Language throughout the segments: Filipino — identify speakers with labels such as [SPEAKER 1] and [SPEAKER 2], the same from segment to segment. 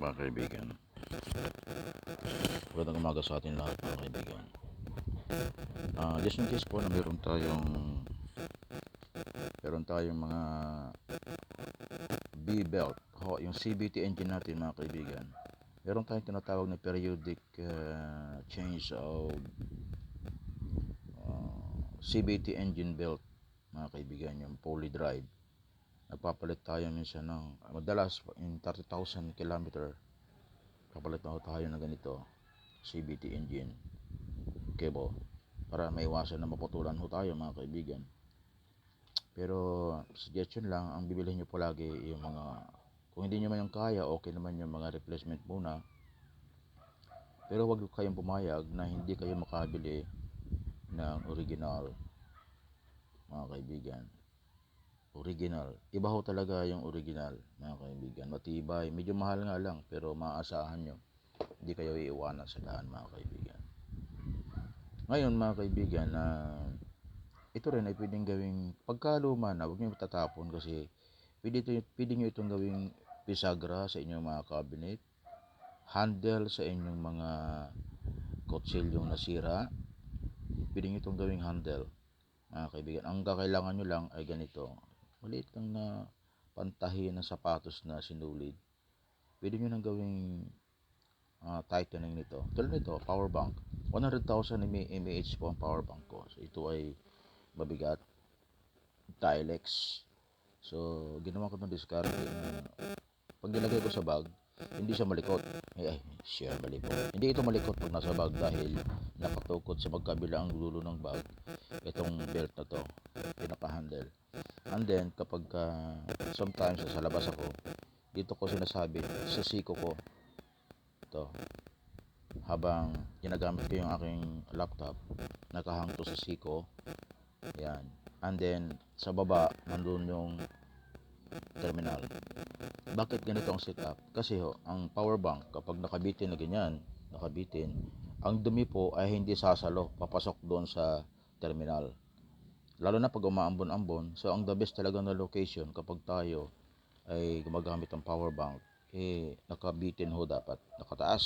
[SPEAKER 1] mga kaibigan. Magandang umaga sa atin lahat mga kaibigan. Just in case po na meron tayong mga B-belt, yung CVT engine natin mga kaibigan. Meron tayong tinatawag na periodic change of CVT engine belt mga kaibigan, yung poly drive. Nagpapalit tayo minsan ng madalas in 30,000 km papalit na tayo ng ganito CVT engine cable para maiwasan na maputulan ho tayo mga kaibigan. Pero suggestion lang, ang bibilhin nyo palagi yung mga, kung hindi nyo man yung kaya, okay naman yung mga replacement muna, pero wag kayong pumayag na hindi kayo makabili ng original mga kaibigan. Original, iba ho talaga yung original mga kaibigan, matibay, medyo mahal nga lang pero maaasahan nyo, hindi kayo iiwanan sa daan mga kaibigan. Ngayon mga kaibigan, ito rin ay pwedeng gawing pagkaluma na, huwag nyo tatapon kasi pwede nyo itong gawing bisagra sa inyong mga cabinet, handle sa inyong mga kutsilyong nasira, pwede nyo itong gawing handle mga kaibigan. Ang kakailangan nyo lang ay ganito, maliit lang na pantahi ng sapatos na sinulid, pwede nyo nang gawing tightening nito. Tulad nito, power bank, 100,000 mAh po ang power bank ko. So ito ay mabigat, Tilex. So ginawa ko ng diskarte na pag nilagay ko sa bag, hindi siya malikot. Mali po. Hindi ito malikot pag nasa bag dahil nakatukod sa magkabila ang dulo ng bag itong belt na to, pinaka-handle. And then kapag sometimes sa labas ako, dito ko sinasabi sa siko ko to, habang ginagamit ko yung aking laptop, nakahang to sa siko. Yan. And then sa baba nandun yung terminal. Bakit ganito ang setup? Kasi ang power bank kapag nakabitin na ganyan, ang dumi po ay hindi sasalo papasok doon sa terminal. Lalo na pag umaambon-ambon. So ang the best talaga na location kapag tayo ay gumagamit ng power bank, nakabitin ho dapat, nakataas.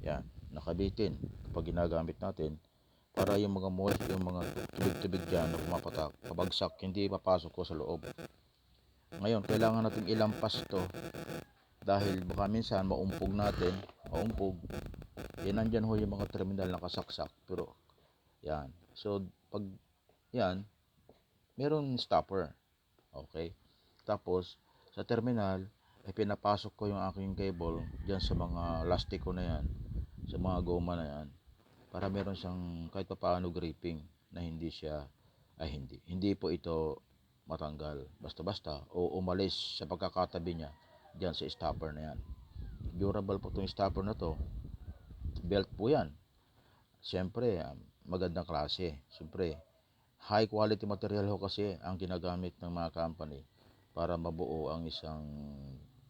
[SPEAKER 1] Yan, nakabitin kapag ginagamit natin para yung mga moist, yung mga tubig-tubig dyan na pumapatak, pabagsak, hindi papasok ko sa loob. Ngayon, kailangan natin ilampas to dahil baka minsan maumpog, nandyan ho yung mga terminal nakasaksak, pero yan. So pag yan, meron stopper, okay. Tapos sa terminal ay pinapasok ko yung aking cable dyan sa mga lastiko na yan, sa mga goma na yan, para meron siyang kahit pa paano gripping na hindi po ito matanggal basta-basta o umalis sa pagkakatabi niya dyan sa stopper na yan. Durable po itong stopper na to, belt po yan. Siyempre magandang klase, siyempre high quality material ho kasi ang ginagamit ng mga company para mabuo ang isang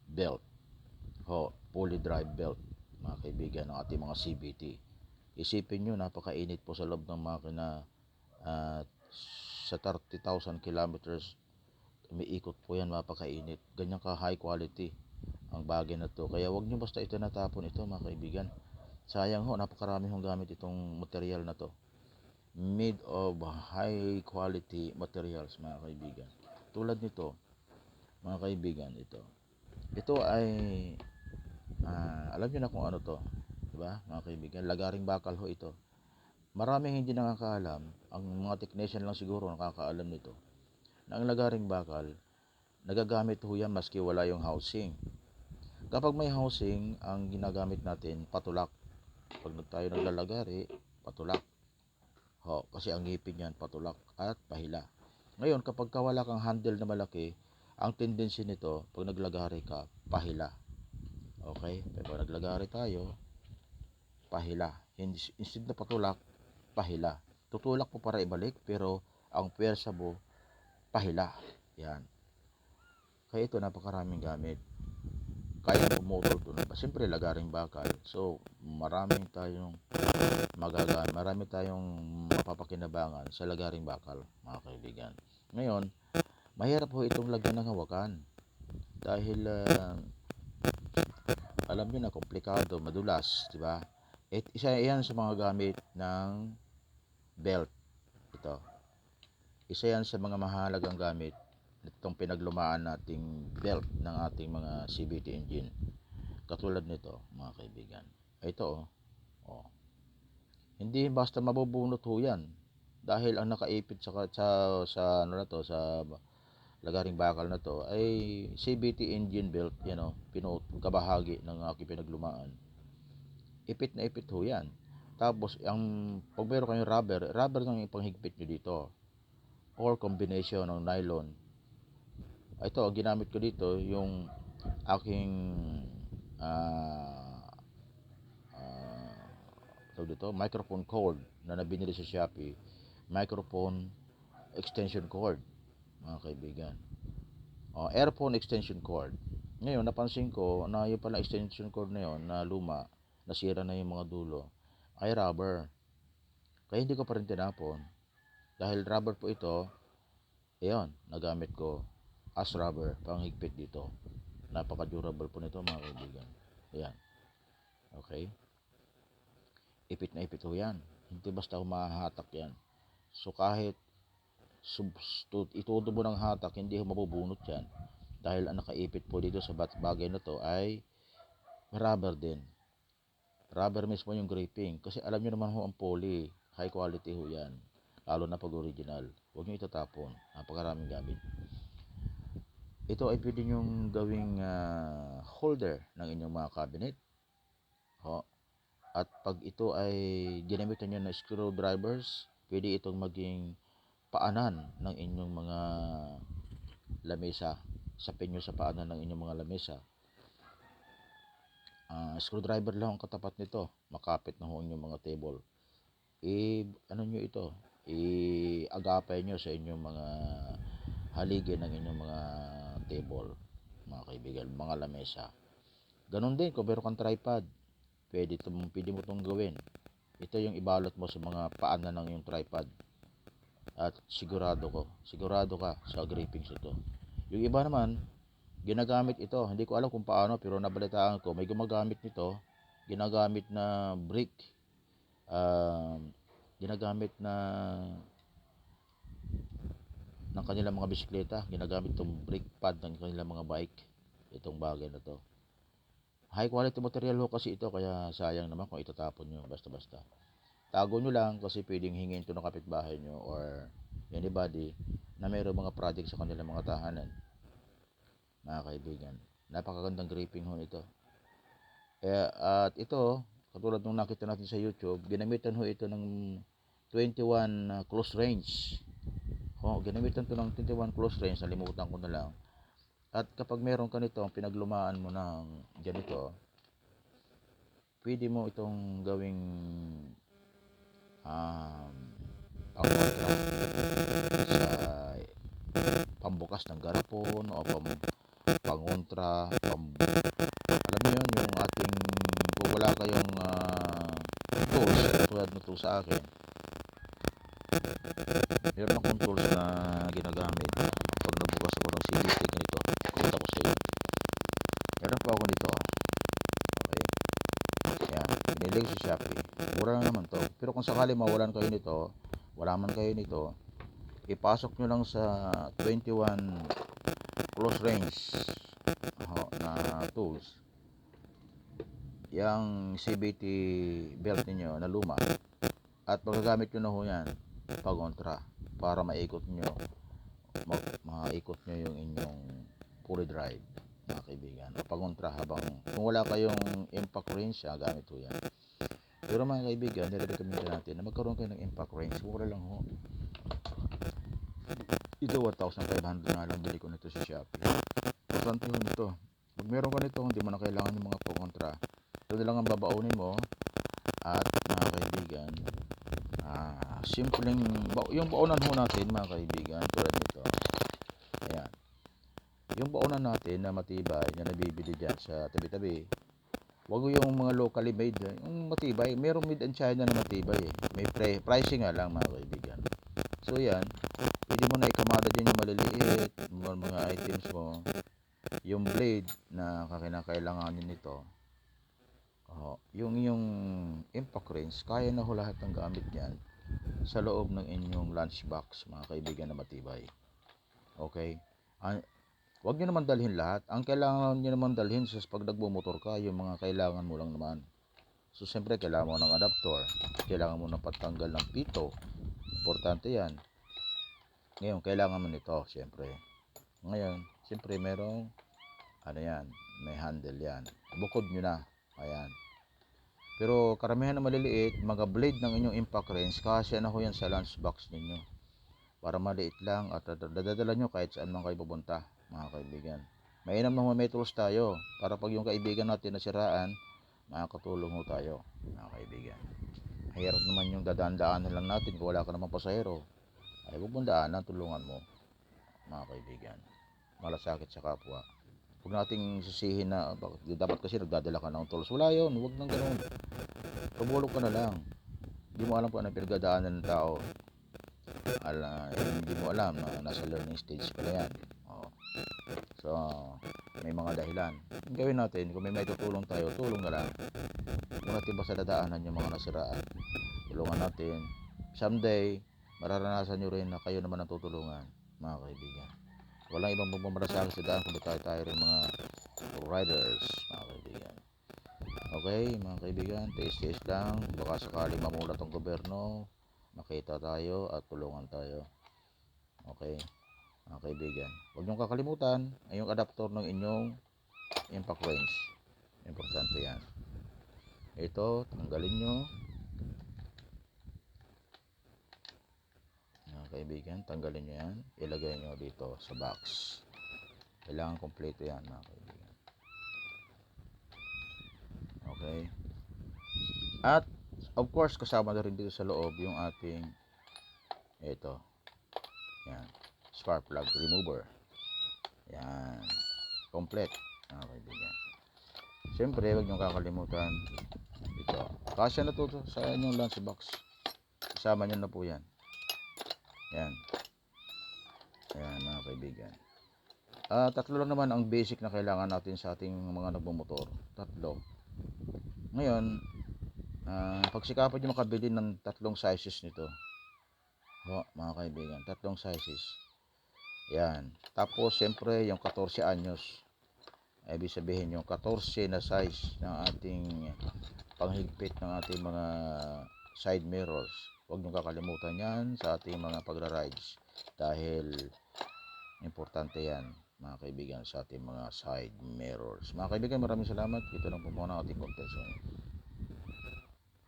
[SPEAKER 1] belt poly drive belt mga kaibigan ng ating mga CVT. Isipin nyo, napakainit po sa loob ng makina at sa 30,000 kilometers umiikot po yan, mapakainit. Ganyan ka high quality ang bagay na to, kaya wag nyo basta ito natapon ito mga kaibigan. Sayang ho, napakarami hong gamit itong material na to, made of high quality materials mga kaibigan. Tulad nito mga kaibigan, ito ay alam niyo na kung ano to, diba mga kaibigan? Lagaring bakal ho ito. Maraming hindi nakakaalam, ang mga technician lang siguro nakakaalam nito, na ang lagaring bakal nagagamit ho yan maski wala yung housing. Kapag may housing, ang ginagamit natin patulak. Pag tayo naglalagari, patulak kasi ang ngipin yan patulak at pahila. Ngayon kapag wala kang handle na malaki, ang tendency nito pag naglagari ka, pahila. Okay, pag naglagari tayo, pahila, instead na patulak, pahila. Tutulak po para ibalik, pero ang pwersa mo, pahila. Yan. Kaya ito napakaraming gamit. Kaya pumutol doon. Siyempre lagaring bakal. So marami tayong mapapakinabangan sa lagaring bakal mga kaibigan. Ngayon, mahirap po itong lagyan ng hawakan dahil Alam niyo na komplikado, madulas, di ba? Isa yan sa mga gamit ng belt. Ito. Isa yan sa mga mahalagang gamit itong pinaglumaan nating belt ng ating mga CVT engine. Katulad nito, mga kaibigan. Ito, oh. Hindi basta mabubunot ho yan. Dahil ang nakaipit sa ano na to, sa lagaring bakal na to ay CVT engine belt, kabahagi ng aking pinaglumaan. Ipit na ipit ho yan. Tapos pag meron kayong rubber ng ipanghigpit nyo dito, or combination ng nylon. Ito, ginamit ko dito yung aking microphone cord na nabinili sa Shopee. Microphone extension cord, mga kaibigan. Earphone extension cord. Ngayon, napansin ko na yung pala extension cord na yun, na luma, nasira na yung mga dulo, ay rubber. Kaya hindi ko pa rin tinapon. Dahil rubber po ito, ayan, nagamit ko as rubber, panghigpit dito. Napaka-durable po nito, mga kaibigan. Ayan. Okay? Ipit na ipit ho yan. Hindi basta humahatak yan. So kahit itudo mo ng hatak, hindi ho mabubunot yan. Dahil ang nakaipit po dito sa bagay na to ay rubber din. Rubber mismo yung gripping. Kasi alam nyo naman ho ang poly. High quality ho yan. Lalo na pag original. Huwag nyo itatapon. Napakaraming gamit. Ito ay pwede nyong gawing holder ng inyong mga cabinet. At pag ito ay ginamitan nyo na screwdrivers, pwede itong maging paanan ng inyong mga lamesa. Sapin nyo sa paanan ng inyong mga lamesa. Screwdriver lang ang katapat nito. Makapit na ho inyong mga table. Nyo ito? Agapay nyo sa inyong mga haligi ng inyong mga table, mga kaibigan, mga lamesa. Ganon din kung meron kang tripod, pwede mo itong gawin. Ito yung ibalot mo sa mga paanan ng yung tripod. At sigurado ka sa grippings ito. Yung iba naman, ginagamit ito, hindi ko alam kung paano, pero nabalitaan ko, may gumagamit nito, ginagamit na brick, ginagamit na ng kanilang mga bisikleta, ginagamit itong brake pad ng kanilang mga bike, itong bagay na to. High quality material ho kasi ito, kaya sayang naman kung itatapon nyo basta-basta. Tago nyo lang kasi pwedeng hingin ito ng kapitbahay nyo or anybody na mayroong mga project sa kanilang mga tahanan, mga kaibigan. Napakagandang gripping ho nito. At ito, katulad nung nakita natin sa YouTube, ginamitan ho ito ng 21 close range. Ginamitan to ng 21 close range, nalimutan ko na lang. At kapag meron ka nito, pinaglumaan mo ng ganito, pwede mo itong gawing pangkontra sa pambukas ng garapon o pangontra, alam mo yun, yung ating, kung wala kayong tools, tulad nito sa akin, meron akong tools na ginagamit pag nabukas ako ng CD stick nito. Kumita ko sa inyo. Meron pa ako nito. Okay. Yan. Pinili ko sa Shopee. Mura lang naman to. Pero kung sakali mawalan kayo nito, wala man kayo nito, ipasok nyo lang sa 21 close range na tools. Yang CVT belt niyo na luma. At magagamit nyo na ho yan pag-kontra para maikot nyo yung inyong pulley drive, mga kaibigan, o pag-kontra habang kung wala kayong impact range, gamit ho yan. Pero mga kaibigan, nire-recommend natin na magkaroon kayo ng impact range. Mura lang ho. Ito 1,500 na lang, bili ko nito sa Shopee. Importante ho nito. Pag meron ka nito, hindi mo na kailangan yung mga pag-kontra. Ito lang ang babaunin mo. At mga kaibigan, simpleng yung baonan ho natin, mga kaibigan, tulad nito. Ayan. Yung baonan natin na matibay, na nabibili dyan sa tabi-tabi, wag yung mga locally made. Yung matibay, merong made in China na matibay. May pricing nga lang, mga kaibigan. So yan, pwede mo na ikamada dyan yung maliliit, mga items mo. yung blade na kinakailanganin nito, yung impact range, kaya na ho lahat ng gamit niyan sa loob ng inyong lunchbox, mga kaibigan, na matibay. Okay? Huwag nyo naman dalhin lahat. Ang kailangan nyo naman dalhin sa pag nagbumotor ka, yung mga kailangan mo lang naman. So, siyempre, kailangan mo ng adapter. Kailangan mo ng patanggal ng pito. Importante yan. Ngayon, kailangan mo nito, siyempre. Ngayon, siyempre, merong, may handle yan. Bukod nyo na. Ayan. Pero, karamihan na maliliit, mga blade ng inyong impact range, kasi na ho yan sa lunchbox ninyo. Para maliit lang at dadala nyo kahit saan man kayo pupunta, mga kaibigan. Mainam na may tools tayo para pag yung kaibigan natin nasiraan, makakatulong ho tayo, mga kaibigan. Hirap naman yung dadaan-daanan lang natin kung wala ka naman pasahero. Ay, huwag mong daanan, tulungan mo, mga kaibigan. Malasakit sa kapwa. Huwag nating sisihin na dapat kasi nagdadala ka ng tools. Wala yun, huwag nang ganun. Tumulong ka na lang. Hindi mo alam kung ano pinagdadaanan ng tao. Hindi mo alam na nasa learning stage pala yan. So, may mga dahilan. Ang gawin natin, kung may tutulong tayo, tulong na lang. Huwag natin basta dadaanan yung mga nasiraan. Tulungan natin. Someday, mararanasan nyo rin na kayo naman ang tutulungan, mga kaibigan. Walang ibang bumamalasakit sa daan kung tayo rin mga riders, mga kaibigan. Okay, mga kaibigan, tiis-tiis lang. Baka sakali mamulat ang gobyerno, makita tayo at tulungan tayo. Okay, mga kaibigan. Huwag niyong kakalimutan ay yung adapter ng inyong impact range. Importante yan. Ito, tanggalin nyo. Mga kaibigan, tanggalin nyo yan. Ilagay nyo dito sa box. Kailangan kompleto yan, mga kaibigan. Okay. At, of course, kasama na rin dito sa loob yung ating ito. Yan. Spark plug remover. Yan. Complete, mga kaibigan. Siyempre, huwag niyong kakalimutan ito. Kasya na to sa inyong lunchbox. Kasama niyo na po yan. Yan. Ayan, mga kaibigan. Tatlo lang naman ang basic na kailangan natin sa ating mga nagmumotor. Tatlo. Ngayon, pagsikapan nyo makabili ng tatlong sizes nito. Mga kaibigan, tatlong sizes. Yan. Tapos, siyempre, yung 14 anyos. Ibig sabihin, yung 14 na size ng ating panghigpit ng ating mga side mirrors. Huwag nyo kakalimutan yan sa ating mga pagra-rides. Dahil, importante yan, mga kaibigan, sa ating mga side mirrors. Mga kaibigan, maraming salamat. Ito lang po muna ang ating content.